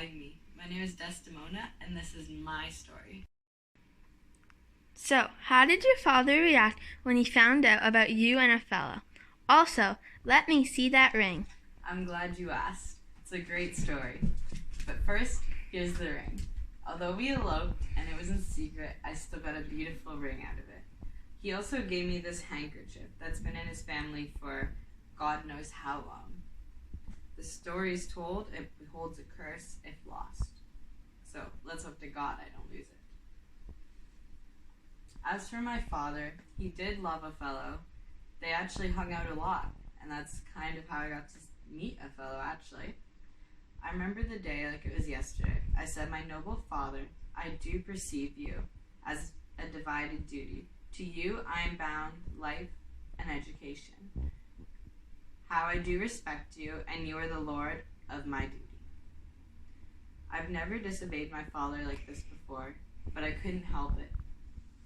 having me. My name is Desdemona, and this is my story. So, how did your father react when he found out about you and Othello? Also, let me see that ring. I'm glad you asked. It's a great story. But first, here's the ring. Although we eloped and it was in secret, I still got a beautiful ring out of it. He also gave me this handkerchief that's been in his family for God knows how long. The story is told it holds a curse if lost. So let's hope to God I don't lose it. As for my father, he did love Othello. They actually hung out a lot, and that's kind of how I got to meet Othello, actually. I remember the day like it was yesterday. I said, "My noble father, I do perceive you as a divided duty. To you I am bound life and education. How I do respect you, and you are the lord of my duty." I've never disobeyed my father like this before, but I couldn't help it.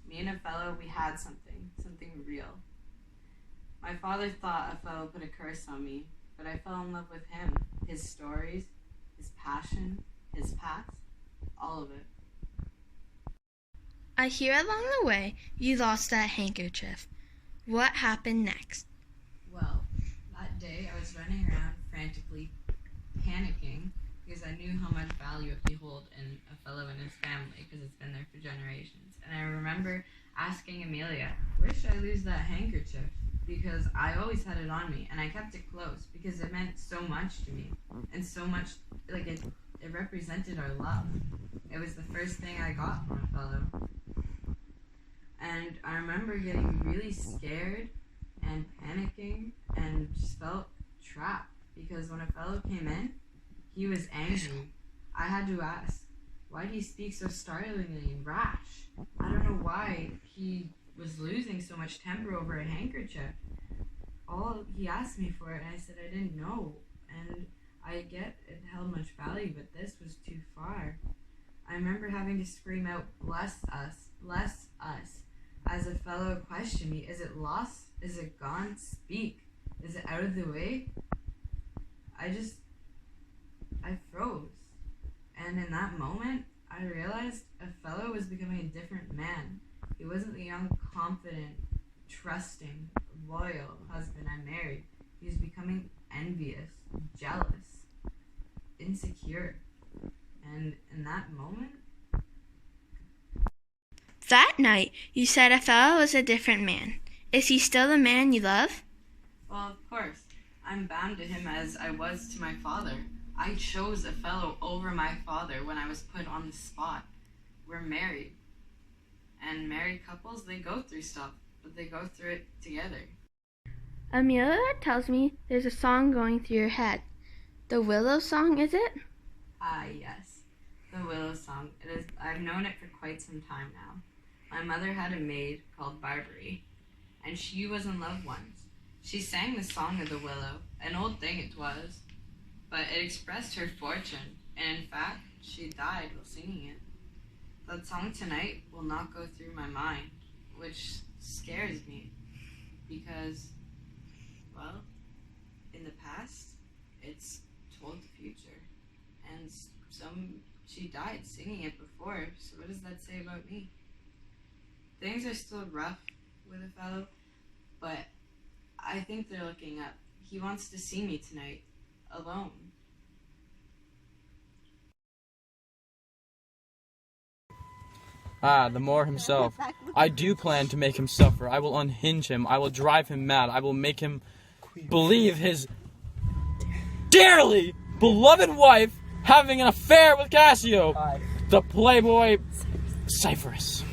Me and Othello, we had something real. My father thought Othello put a curse on me, but I fell in love with him, his stories, his passion, his past, all of it. I hear along the way you lost that handkerchief. What happened next? Well, that day I was running around frantically panicking because I knew how much value it behold in Othello and his family because it's been there for generations. And I remember asking Amelia, "Where should I lose that handkerchief?" Because I always had it on me and I kept it close because it meant so much to me and so much, like it represented our love. It was the first thing I got from Othello. And I remember getting really scared and panicking and just felt trapped because when Othello came in, he was angry. I had to ask, why do you speak so startlingly and rash? I don't know why he was losing so much temper over a handkerchief. He asked me for it and I said I didn't know. And I get it held much value, but this was too far. I remember having to scream out, bless us, as Othello questioned me, is it lost? Is it gone? Speak. Is it out of the way? I froze. And in that moment, I realized Othello was becoming a different man. He wasn't the young, confident, trusting, loyal husband I married. He was becoming envious, jealous, insecure. And in that moment, That night, you said Othello was a different man. Is he still the man you love? well, of course, I'm bound to him as I was to my father. I chose Othello over my father when I was put on the spot. We're married. And married couples, they go through stuff, but they go through it together. Amelia tells me there's a song going through your head. The Willow song, is it? Ah, yes. The Willow song. It is. I've known it for quite some time now. My mother had a maid called Barbary, and she was in love once. She sang the song of the willow, an old thing it was, but it expressed her fortune, and in fact, she died while singing it. That song tonight will not go through my mind, which scares me, because, well, in the past, it's told the future, and she died singing it before, so what does that say about me? Things are still rough with Othello, but I think they're looking up. He wants to see me tonight, alone. Ah, the Moor himself. I do plan to make him suffer. I will unhinge him. I will drive him mad. I will make him believe his dearly beloved wife having an affair with Cassio, the playboy Cypherus.